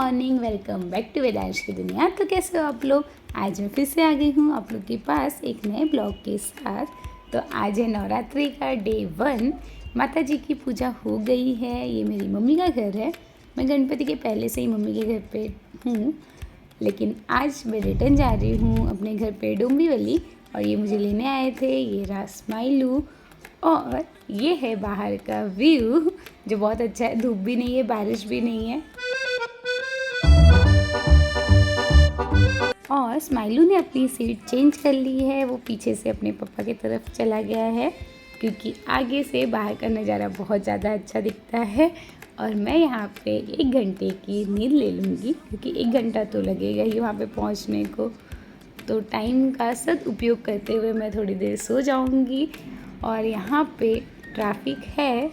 Morning, welcome back to Vedansh की दुनिया। तो कैसे हो आप लोग? आज मैं फिर से आ गई हूँ आप लोग के पास एक नए ब्लॉग के साथ। तो आज है नवरात्रि का डे 1। माता जी की पूजा हो गई है। ये मेरी मम्मी का घर है। मैं गणपति के पहले से ही मम्मी के घर पे हूँ, लेकिन आज मैं रिटर्न जा रही हूँ अपने घर पे डोंबिवली, और ये मुझे लेने आए थे। ये रहा स्माइलू, और ये है बाहर का व्यू जो बहुत अच्छा है। धूप भी नहीं है, बारिश भी नहीं है। और स्माइलू ने अपनी सीट चेंज कर ली है। वो पीछे से अपने पापा की तरफ चला गया है, क्योंकि आगे से बाहर का नज़ारा बहुत ज़्यादा अच्छा दिखता है। और मैं यहाँ पे 1 घंटे की नींद ले लूँगी, क्योंकि 1 घंटा तो लगेगा ही वहाँ पे पहुँचने को। तो टाइम का सदुपयोग करते हुए मैं थोड़ी देर सो जाऊँगी। और यहाँ पे ट्रैफिक है,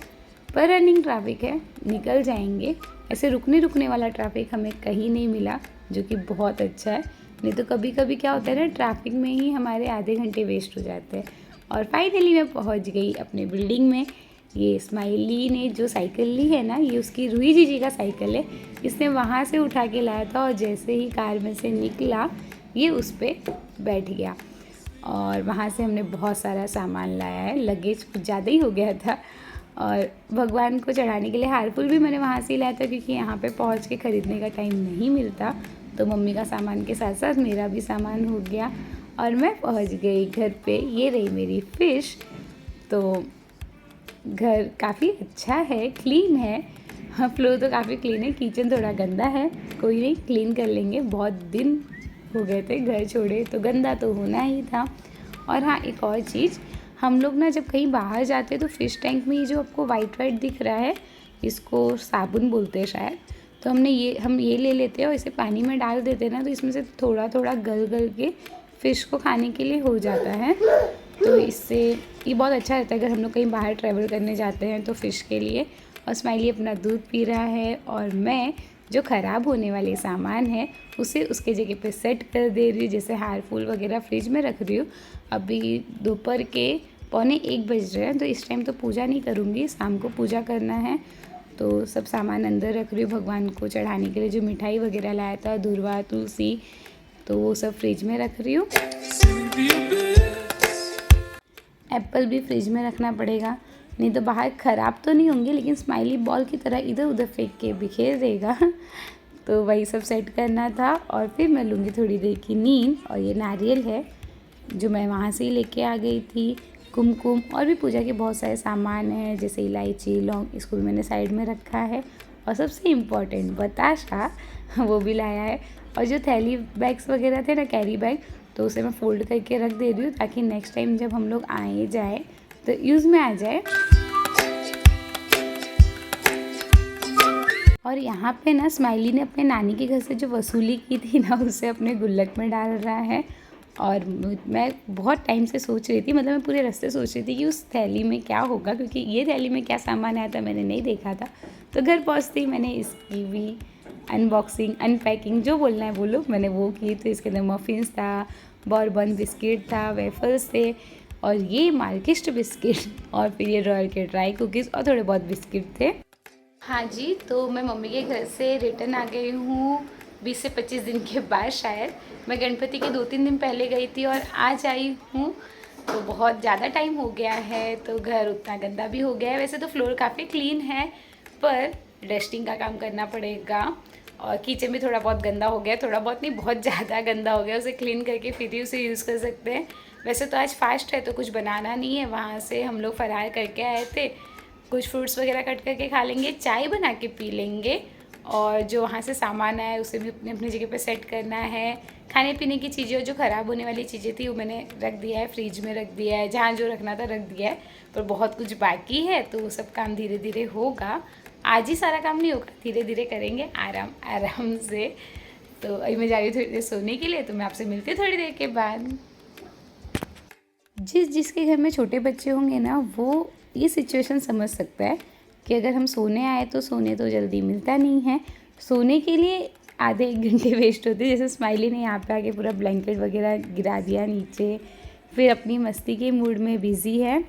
पर रनिंग ट्रैफिक है, निकल जाएंगे। ऐसे रुकने वाला ट्रैफिक हमें कहीं नहीं मिला, जो कि बहुत अच्छा है। नहीं तो कभी कभी क्या होता है ना, ट्रैफिक में ही हमारे आधे घंटे वेस्ट हो जाते हैं। और फाइनली मैं पहुंच गई अपने बिल्डिंग में। ये स्माइली ने जो साइकिल ली है ना, ये उसकी रूही जीजी का साइकिल है। इसने वहाँ से उठा के लाया था, और जैसे ही कार में से निकला ये उस पर बैठ गया। और वहाँ से हमने बहुत सारा सामान लाया है। लगेज कुछ ज़्यादा ही हो गया था। और भगवान को चढ़ाने के लिए हार फूल भी मैंने वहाँ से ही लाया था, क्योंकि यहाँ पे पहुँच के ख़रीदने का टाइम नहीं मिलता। तो मम्मी का सामान के साथ साथ मेरा भी सामान हो गया, और मैं पहुँच गई घर पे। ये रही मेरी फ़िश। तो घर काफ़ी अच्छा है, क्लीन है। हाँ, फ्लोर तो काफ़ी क्लीन है। किचन थोड़ा गंदा है, कोई नहीं, क्लीन कर लेंगे। बहुत दिन हो गए थे घर छोड़े, तो गंदा तो होना ही था। और हाँ, एक और चीज़, हम लोग ना जब कहीं बाहर जाते हैं तो फ़िश टैंक में ये जो आपको वाइट वाइट दिख रहा है, इसको साबुन बोलते हैं शायद। तो हम ये ले लेते हैं और इसे पानी में डाल देते हैं ना, तो इसमें से थोड़ा थोड़ा गल के फ़िश को खाने के लिए हो जाता है। तो इससे ये बहुत अच्छा रहता है अगर हम लोग कहीं बाहर ट्रैवल करने जाते हैं तो फ़िश के लिए। और स्माइली अपना दूध पी रहा है, और मैं जो ख़राब होने वाले सामान है उसे उसके जगह पे सेट कर दे रही हूँ। जैसे हार फूल वगैरह फ्रिज में रख रही हूँ। अभी दोपहर के 12:45 बज रहे हैं, तो इस टाइम तो पूजा नहीं करूँगी, शाम को पूजा करना है। तो सब सामान अंदर रख रही हूँ। भगवान को चढ़ाने के लिए जो मिठाई वगैरह लाया था, दूर्वा, तुलसी, तो वो सब फ्रिज में रख रही हूँ। एप्पल भी फ्रिज में रखना पड़ेगा, नहीं तो बाहर ख़राब तो नहीं होंगे, लेकिन स्माइली बॉल की तरह इधर उधर फेंक के बिखेर देगा। तो वही सब सेट करना था। और फिर मैं लूँगी थोड़ी देर की नींद। और ये नारियल है जो मैं वहाँ से ही लेके आ गई थी। कुमकुम और भी पूजा के बहुत सारे सामान हैं, जैसे इलायची, लौंग, इसको भी मैंने साइड में रखा है। और सबसे इम्पॉर्टेंट बताशा, वो भी लाया है। और जो थैली बैग्स वगैरह थे ना, कैरी बैग, तो उसे मैं फ़ोल्ड करके रख दे रही हूँ, ताकि नेक्स्ट टाइम जब हम लोग आए जाए तो यूज़ में आ जाए। और यहाँ पे ना स्माइली ने अपने नानी के घर से जो वसूली की थी ना, उसे अपने गुल्लक में डाल रहा है। और मैं बहुत टाइम से सोच रही थी, मतलब मैं पूरे रास्ते सोच रही थी कि उस थैली में क्या होगा, क्योंकि ये थैली में क्या सामान आया था मैंने नहीं देखा था। तो घर पहुँचते ही मैंने इसकी भी अनबॉक्सिंग, अनपैकिंग, जो बोलना है बोलो, मैंने वो की। तो इसके अंदर मफ़िन्स था, बॉर्बन बिस्किट था, वेफर्स थे, और ये मार्किस्ट बिस्किट, और फिर ये रॉयल के ड्राई कुकीज़, और थोड़े बहुत बिस्किट थे। हाँ जी, तो मैं मम्मी के घर से रिटर्न आ गई हूँ 20 से 25 दिन के बाद शायद। मैं गणपति के 2-3 दिन पहले गई थी और आज आई हूँ। तो बहुत ज़्यादा टाइम हो गया है, तो घर उतना गंदा भी हो गया है। वैसे तो फ्लोर काफ़ी क्लीन है, पर डस्टिंग का काम करना पड़ेगा। और किचन भी थोड़ा बहुत गंदा हो गया, थोड़ा बहुत नहीं, बहुत ज़्यादा गंदा हो गया। उसे क्लीन करके फिर ही उसे यूज़ कर सकते हैं। वैसे तो आज फास्ट है, तो कुछ बनाना नहीं है। वहाँ से हम लोग फरार करके आए थे, कुछ फ्रूट्स वगैरह कट करके खा लेंगे, चाय बना के पी लेंगे। और जो वहाँ से सामान आया उसे भी अपनी अपनी जगह पे सेट करना है। खाने पीने की चीज़ें, जो ख़राब होने वाली चीज़ें थी, वो मैंने रख दिया है, फ्रिज में रख दिया है, जहाँ जो रखना था रख दिया है। पर बहुत कुछ बाकी है, तो वो सब काम धीरे धीरे होगा। आज ही सारा काम नहीं होगा, धीरे धीरे करेंगे, आराम आराम से। तो अभी मैं जा रही हूँ थोड़ी देर सोने के लिए, तो मैं आपसे मिलती हूँ थोड़ी देर के बाद। जिसके घर में छोटे बच्चे होंगे ना, वो ये सिचुएशन समझ सकता है कि अगर हम सोने आए तो सोने तो जल्दी मिलता नहीं है। सोने के लिए आधे 1 घंटे वेस्ट होते हैं। जैसे स्माइली ने यहाँ पे आके पूरा ब्लैंकेट वगैरह गिरा दिया नीचे, फिर अपनी मस्ती के मूड में बिज़ी है।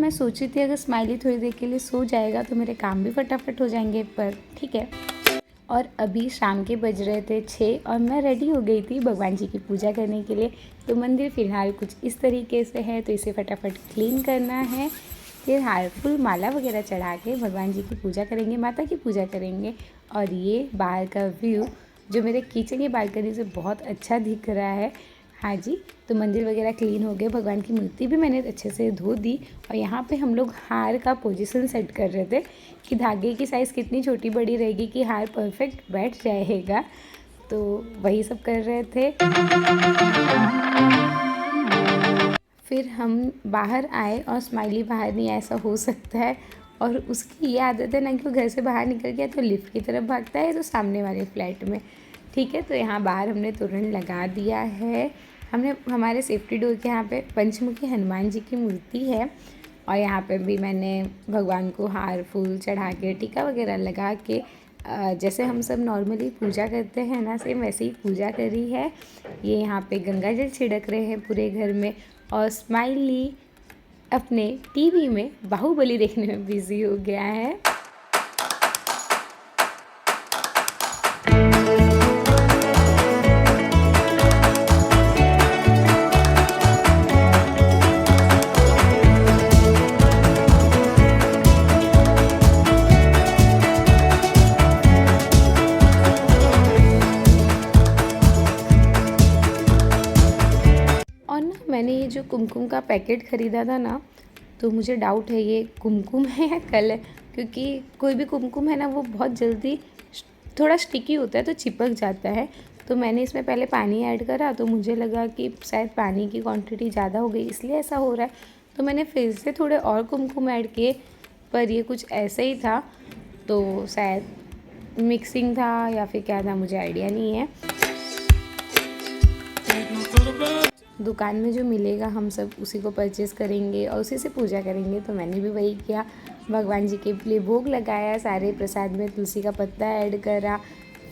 मैं सोची थी अगर स्माइली थोड़ी देर के लिए सो जाएगा तो मेरे काम भी फटाफट हो जाएंगे, पर ठीक है। और अभी शाम के बज रहे थे 6 और मैं रेडी हो गई थी भगवान जी की पूजा करने के लिए। तो मंदिर फ़िलहाल कुछ इस तरीके से है, तो इसे फटाफट क्लीन करना है। फिर हार फूल माला वगैरह चढ़ा के भगवान जी की पूजा करेंगे, माता की पूजा करेंगे। और ये बाहर का व्यू जो मेरे किचन की बालकनी से बहुत अच्छा दिख रहा है। हाँ जी, तो मंदिर वगैरह क्लीन हो गए, भगवान की मूर्ति भी मैंने अच्छे से धो दी। और यहाँ पे हम लोग हार का पोजीशन सेट कर रहे थे कि धागे की साइज़ कितनी छोटी बड़ी रहेगी कि हार परफेक्ट बैठ जाएगा, तो वही सब कर रहे थे। फिर हम बाहर आए और स्माइली बाहर नहीं, ऐसा हो सकता है। और उसकी ये आदत है ना कि वो घर से बाहर निकल गया तो लिफ्ट की तरफ भागता है, तो सामने वाले फ्लैट में। ठीक है, तो यहाँ बाहर हमने तोरण लगा दिया है। हमने हमारे सेफ्टी डोर के यहाँ पे पंचमुखी हनुमान जी की मूर्ति है। और यहाँ पे भी मैंने भगवान को हार फूल चढ़ा के टीका वगैरह लगा के जैसे हम सब नॉर्मली पूजा करते हैं ना, सेम वैसे ही पूजा करी है। ये यहाँ पे गंगा जल छिड़क रहे हैं पूरे घर में। और स्माइली अपने टीवी में बाहुबली देखने में बिजी हो गया है। मैंने ये जो कुमकुम का पैकेट ख़रीदा था ना, तो मुझे डाउट है ये कुमकुम है या कल है, क्योंकि कोई भी कुमकुम है ना वो बहुत जल्दी थोड़ा स्टिकी होता है तो चिपक जाता है। तो मैंने इसमें पहले पानी ऐड करा तो मुझे लगा कि शायद पानी की क्वांटिटी ज़्यादा हो गई इसलिए ऐसा हो रहा है। तो मैंने फिर से थोड़े और कुमकुम ऐड किए, पर ये कुछ ऐसा ही था, तो शायद मिक्सिंग था या फिर क्या था, मुझे आइडिया नहीं है। दुकान में जो मिलेगा हम सब उसी को परचेज़ करेंगे और उसी से पूजा करेंगे। तो मैंने भी वही किया, भगवान जी के लिए भोग लगाया, सारे प्रसाद में तुलसी का पत्ता ऐड करा,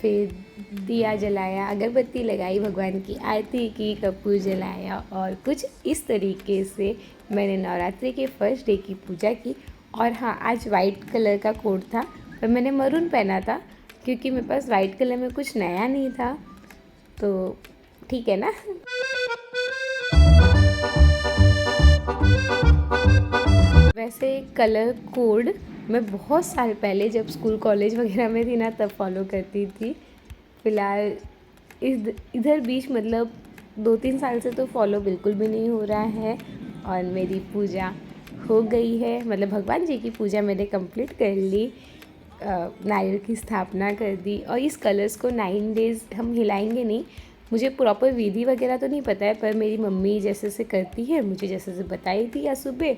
फिर दिया जलाया, अगरबत्ती लगाई, भगवान की आरती की, कपूर जलाया। और कुछ इस तरीके से मैंने नवरात्रि के फर्स्ट डे की पूजा की। और हाँ, आज वाइट कलर का कोट था पर मैंने मरून पहना था क्योंकि मेरे पास वाइट कलर में कुछ नया नहीं था, तो ठीक है ना। वैसे कलर कोड मैं बहुत साल पहले जब स्कूल कॉलेज वगैरह में थी ना तब फॉलो करती थी। फ़िलहाल इधर बीच मतलब 2-3 साल से तो फॉलो बिल्कुल भी नहीं हो रहा है। और मेरी पूजा हो गई है, मतलब भगवान जी की पूजा मैंने कंप्लीट कर ली, नारियल की स्थापना कर दी। और इस कलर्स को 9 डेज़ हम हिलाएंगे नहीं, मुझे प्रॉपर विधि वगैरह तो नहीं पता है, पर मेरी मम्मी जैसे से करती है, मुझे जैसे से बताई थी या सुबह,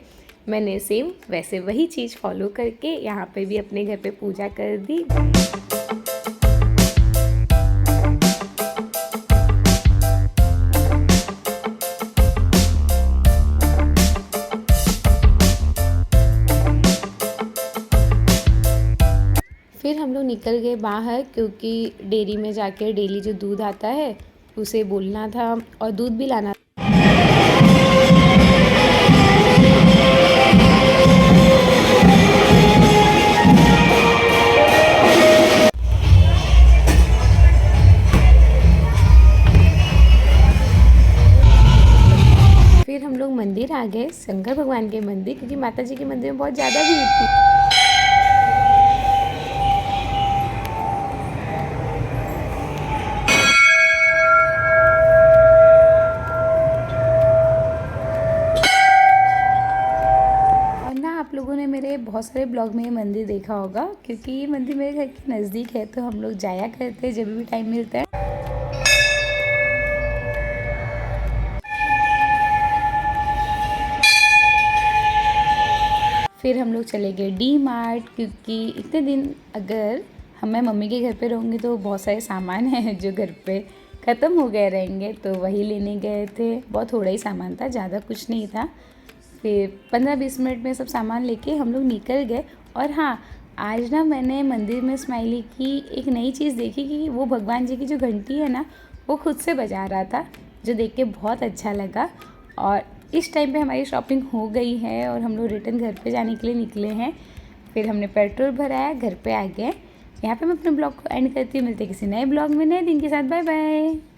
मैंने सेम वैसे वही चीज़ फॉलो करके यहाँ पे भी अपने घर पे पूजा कर दी। फिर हम लोग निकल गए बाहर क्योंकि डेयरी में जाके डेली जो दूध आता है उसे बोलना था और दूध भी लाना। फिर हम लोग मंदिर आ गए, शंकर भगवान के मंदिर, क्योंकि माता जी के मंदिर में बहुत ज़्यादा भीड़ थी। आप लोगों ने मेरे बहुत सारे ब्लॉग में ये मंदिर देखा होगा क्योंकि ये मंदिर मेरे घर के नज़दीक है, तो हम लोग जाया करते हैं जब भी टाइम मिलता है। फिर हम लोग चले गए डी मार्ट, क्योंकि इतने दिन अगर मैं मम्मी के घर पे रहूँगी तो बहुत सारे सामान हैं जो घर पे ख़त्म हो गए रहेंगे, तो वही लेने गए थे। बहुत थोड़ा ही सामान था, ज़्यादा कुछ नहीं था। फिर 15-20 मिनट में सब सामान लेके हम लोग निकल गए। और हाँ, आज ना मैंने मंदिर में स्माइली की एक नई चीज़ देखी कि वो भगवान जी की जो घंटी है ना वो खुद से बजा रहा था, जो देख के बहुत अच्छा लगा। और इस टाइम पे हमारी शॉपिंग हो गई है और हम लोग रिटर्न घर पे जाने के लिए निकले हैं। फिर हमने पेट्रोल भराया, घर पे आ गए। यहाँ पे मैं अपने ब्लॉग को एंड करती हूँ। मिलते हैं किसी नए ब्लॉग में नए दिन के साथ। Bye bye.